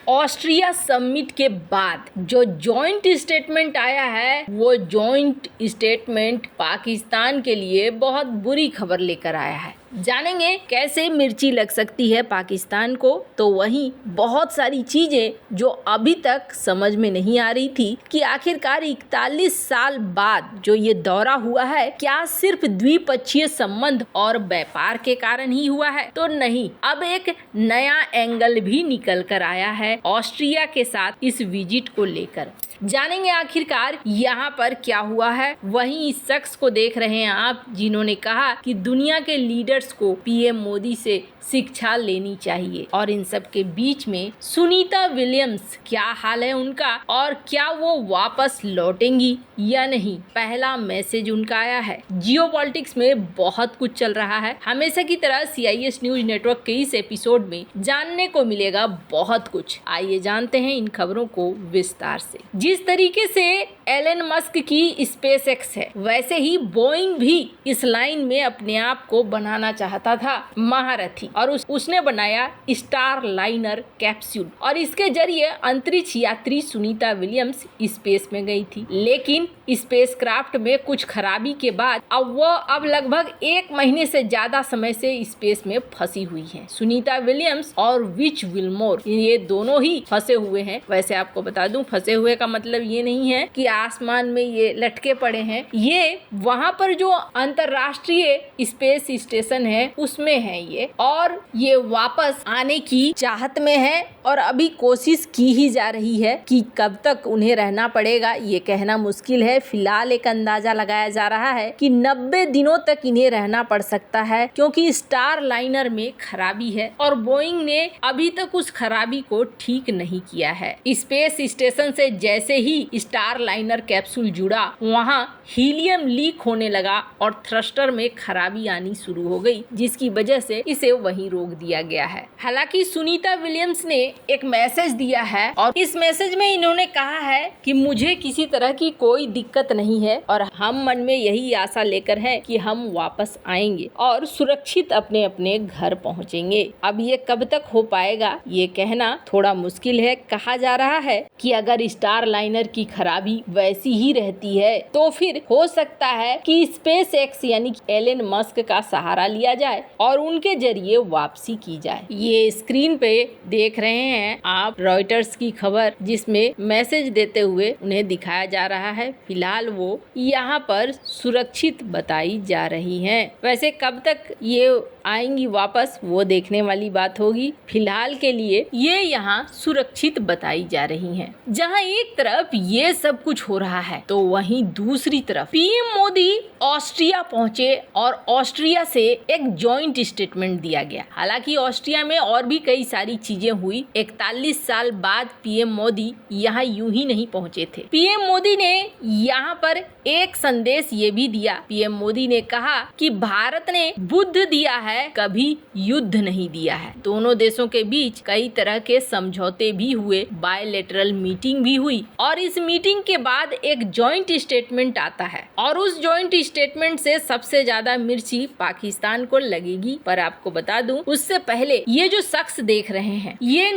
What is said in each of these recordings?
Austria summit के बाद जो जॉइंट स्टेटमेंट आया है, वो जॉइंट स्टेटमेंट पाकिस्तान के लिए बहुत बुरी खबर लेकर आया है। जानेंगे कैसे मिर्ची लग सकती है पाकिस्तान को, तो वहीं बहुत सारी चीजें जो अभी तक समझ में नहीं आ रही थी कि आखिरकार 41 साल बाद जो ये दौरा हुआ है, क्या सिर्फ द्विपक्षीय संबंध और व्यापार के कारण ही हुआ है? तो नहीं, अब एक नया एंगल भी निकल कर आया है ऑस्ट्रिया के साथ इस विजिट को लेकर। जानेंगे आखिरकार यहाँ पर क्या हुआ है। वहीं इस शख्स को देख रहे हैं आप, जिन्होंने कहा कि दुनिया के लीडर्स को पीएम मोदी से शिक्षा लेनी चाहिए, और इन सब के बीच में सुनीता विलियम्स, क्या हाल है उनका और क्या वो वापस लौटेंगी या नहीं, पहला मैसेज उनका आया है। जियोपॉलिटिक्स में बहुत कुछ चल रहा है। हमेशा की तरह CIS न्यूज नेटवर्क के इस एपिसोड में जानने को मिलेगा बहुत कुछ। आइए जानते हैं इन खबरों को विस्तार से। जिस तरीके से एलन मस्क की SpaceX है, वैसे ही बोइंग भी इस लाइन में अपने आप को बनाना चाहता था महारथी, और उसने बनाया स्टार लाइनर कैप्सूल, और इसके जरिए अंतरिक्ष यात्री सुनीता विलियम्स स्पेस में गई थी। लेकिन स्पेसक्राफ्ट में कुछ खराबी के बाद अब लगभग 1 महीने से ज्यादा समय से स्पेस में फंसी हुई हैं। सुनीता विलियम्स और विच विल्मोर, ये दोनों ही फंसे हुए हैं। वैसे आपको बता दूं, फंसे हुए का मतलब ये नहीं है कि आसमान में ये लटके पड़े हैं, ये वहाँ पर जो अंतरराष्ट्रीय स्पेस स्टेशन है उसमें है ये, और ये वापस आने की चाहत में है, और अभी कोशिश की ही जा रही है कि कब तक उन्हें रहना पड़ेगा ये कहना मुश्किल है। फिलहाल एक अंदाजा लगाया जा रहा है कि 90 दिनों तक इन्हें रहना पड़ सकता है, क्योंकि स्टार लाइनर में खराबी है और बोइंग ने अभी तक उस खराबी को ठीक नहीं किया है। स्पेस स्टेशन से जैसे ही स्टार लाइनर कैप्सूल जुड़ा, वहाँ हीलियम लीक होने लगा और थ्रस्टर में खराबी आनी शुरू हो गई, जिसकी वजह से इसे वहीं रोक दिया गया है। हालांकि सुनीता विलियम्स ने एक मैसेज दिया है, और इस मैसेज में इन्होंने कहा है कि मुझे किसी तरह की कोई दिक्कत नहीं है, और हम मन में यही आशा लेकर हैं कि हम वापस आएंगे और सुरक्षित अपने अपने घर पहुंचेंगे। अब ये कब तक हो पाएगा ये कहना थोड़ा मुश्किल है। कहा जा रहा है कि अगर स्टार लाइनर की खराबी वैसी ही रहती है तो फिर हो सकता है कि SpaceX यानी एलन मस्क का सहारा लिया जाए और उनके जरिए वापसी की जाए। ये स्क्रीन पे देख रहे हैं आप रॉयटर्स की खबर, जिसमें मैसेज देते हुए उन्हें दिखाया जा रहा है। फिलहाल वो यहाँ पर सुरक्षित बताई जा रही हैं। वैसे कब तक ये आएंगी वापस वो देखने वाली बात होगी। फिलहाल के लिए ये यहाँ सुरक्षित बताई जा रही हैं। जहाँ एक तरफ ये सब कुछ हो रहा है, तो वहीं दूसरी तरफ पीएम मोदी ऑस्ट्रिया पहुंचे और ऑस्ट्रिया से एक जॉइंट स्टेटमेंट दिया गया। हालांकि ऑस्ट्रिया में और भी कई सारी चीजें हुई। 41 साल बाद पीएम मोदी यहाँ यूं ही नहीं पहुंचे थे। पीएम मोदी ने यहाँ पर एक संदेश ये भी दिया। पीएम मोदी ने कहा कि भारत ने बुद्ध दिया है, कभी युद्ध नहीं दिया है। दोनों देशों के बीच कई तरह के समझौते भी हुए, बायलैटरल मीटिंग भी हुई, और इस मीटिंग के बाद एक जॉइंट स्टेटमेंट आता है, और उस जॉइंट स्टेटमेंट से सबसे ज्यादा मिर्ची पाकिस्तान को लगेगी। पर आपको बता दूं, उससे पहले ये जो शख्स देख रहे हैं, ये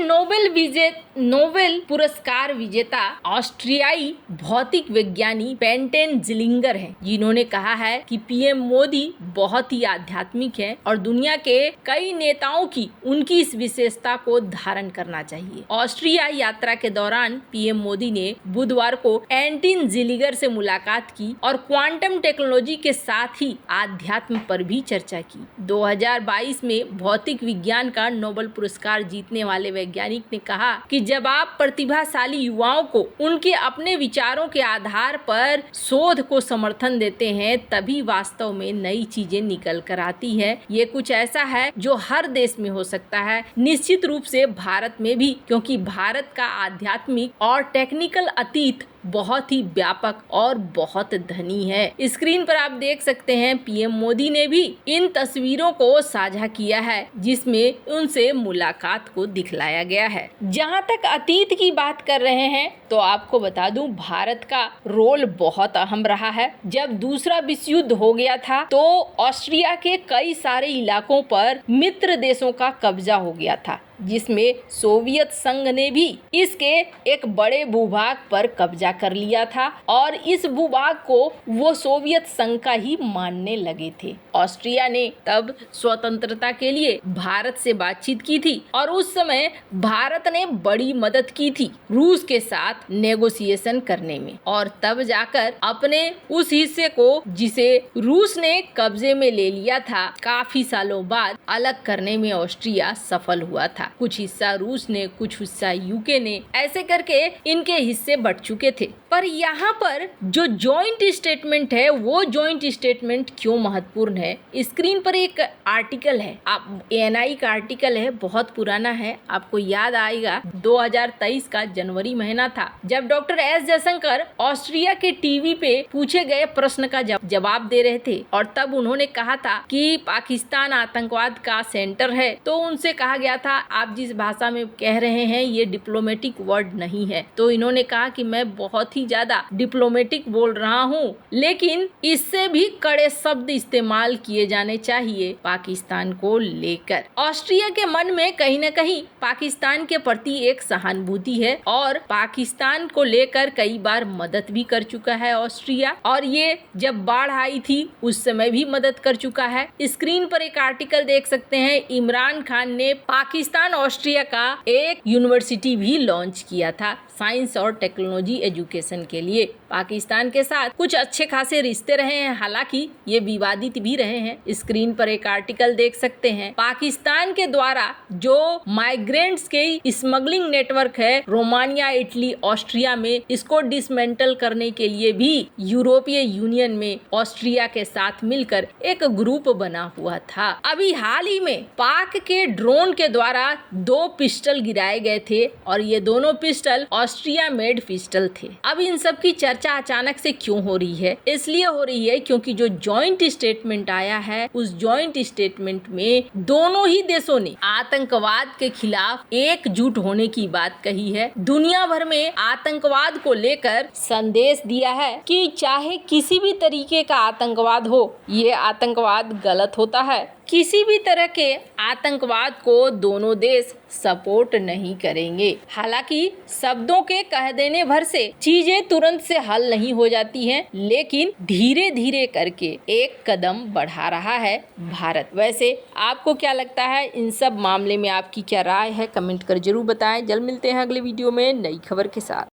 नोबेल पुरस्कार विजेता ऑस्ट्रियाई भौतिक विज्ञानी पेंटेन जिलिंगर हैं, जिन्होंने कहा है कि पीएम मोदी बहुत ही आध्यात्मिक है और दुनिया के कई नेताओं की उनकी इस विशेषता को धारण करना चाहिए। ऑस्ट्रिया यात्रा के दौरान पीएम मोदी ने बुधवार को पेंटेन जिलिंगर से मुलाकात की और क्वांटम टेक्नोलॉजी के साथ ही आध्यात्म पर भी चर्चा की। 2022 में भौतिक विज्ञान का नोबेल पुरस्कार जीतने वाले वैज्ञानिक ने कहा कि जब आप प्रतिभाशाली युवाओं को उनके अपने विचारों के आधार पर शोध को समर्थन देते हैं, तभी वास्तव में नई चीजें निकल कर आती है। ये कुछ ऐसा है जो हर देश में हो सकता है, निश्चित रूप से भारत में भी, क्योंकि भारत का आध्यात्मिक और टेक्निकल अतीत बहुत ही व्यापक और बहुत धनी है। स्क्रीन पर आप देख सकते हैं पीएम मोदी ने भी इन तस्वीरों को साझा किया है, जिसमें उनसे मुलाकात को दिखलाया गया है। जहां तक अतीत की बात कर रहे हैं, तो आपको बता दूं, भारत का रोल बहुत अहम रहा है। जब दूसरा विश्व युद्ध हो गया था, तो ऑस्ट्रिया के कई सारे इलाकों पर मित्र देशों का कब्जा हो गया था। जिसमें सोवियत संघ ने भी इसके एक बड़े भूभाग पर कब्जा कर लिया था और इस भूभाग को वो सोवियत संघ का ही मानने लगे थे। ऑस्ट्रिया ने तब स्वतंत्रता के लिए भारत से बातचीत की थी और उस समय भारत ने बड़ी मदद की थी रूस के साथ नेगोशिएशन करने में, और तब जाकर अपने उस हिस्से को जिसे रूस ने कब्जे में ले लिया था काफी सालों बाद अलग करने में ऑस्ट्रिया सफल हुआ था। कुछ हिस्सा रूस ने, कुछ हिस्सा यूके ने, ऐसे करके इनके हिस्से बट चुके थे। पर यहाँ पर जो जॉइंट स्टेटमेंट है वो जॉइंट स्टेटमेंट क्यों महत्वपूर्ण है, स्क्रीन पर एक आर्टिकल है, आप एएनआई का आर्टिकल है, बहुत पुराना है, आपको याद आएगा 2023 का जनवरी महीना था जब डॉक्टर एस जयशंकर ऑस्ट्रिया के टीवी पे पूछे गए प्रश्न का जवाब दे रहे थे और तब उन्होंने कहा था कि पाकिस्तान आतंकवाद का सेंटर है। तो उनसे कहा गया था आप जिस भाषा में कह रहे हैं ये डिप्लोमेटिक वर्ड नहीं है। तो इन्होंने कहा कि मैं बहुत ही ज्यादा डिप्लोमेटिक बोल रहा हूँ, लेकिन इससे भी कड़े शब्द इस्तेमाल किए जाने चाहिए पाकिस्तान को लेकर। ऑस्ट्रिया के मन में कहीं न कहीं पाकिस्तान के प्रति एक सहानुभूति है और पाकिस्तान को लेकर कई बार मदद भी कर चुका है ऑस्ट्रिया, और ये जब बाढ़ आई थी उस समय भी मदद कर चुका है। स्क्रीन पर एक आर्टिकल देख सकते हैं, इमरान खान ने पाकिस्तान ऑस्ट्रिया का एक यूनिवर्सिटी भी लॉन्च किया था साइंस और टेक्नोलॉजी एजुकेशन के लिए। पाकिस्तान के साथ कुछ अच्छे खासे रिश्ते रहे हैं, हालांकि ये विवादित भी रहे हैं। स्क्रीन पर एक आर्टिकल देख सकते हैं, पाकिस्तान के द्वारा जो माइग्रेंट्स के स्मगलिंग नेटवर्क है रोमानिया, इटली, ऑस्ट्रिया में, इसको डिसमेंटल करने के लिए भी यूरोपीय यूनियन में ऑस्ट्रिया के साथ मिलकर एक ग्रुप बना हुआ था। अभी हाल ही में पाक के ड्रोन के द्वारा 2 पिस्टल गिराए गए थे और ये दोनों पिस्टल ऑस्ट्रिया मेड पिस्टल थे। अब इन सब की चर्चा अचानक से क्यों हो रही है? इसलिए हो रही है क्योंकि जो जॉइंट स्टेटमेंट आया है उस जॉइंट स्टेटमेंट में दोनों ही देशों ने आतंकवाद के खिलाफ एकजुट होने की बात कही है। दुनिया भर में आतंकवाद को लेकर संदेश दिया है कि चाहे किसी भी तरीके का आतंकवाद हो, ये आतंकवाद गलत होता है। किसी भी तरह के आतंकवाद को दोनों देश सपोर्ट नहीं करेंगे। हालांकि शब्दों के कह देने भर से चीजें तुरंत से हल नहीं हो जाती हैं, लेकिन धीरे धीरे करके एक कदम बढ़ा रहा है भारत। वैसे आपको क्या लगता है इन सब मामले में, आपकी क्या राय है? कमेंट कर जरूर बताएं। जल्द मिलते हैं अगले वीडियो में नई खबर के साथ।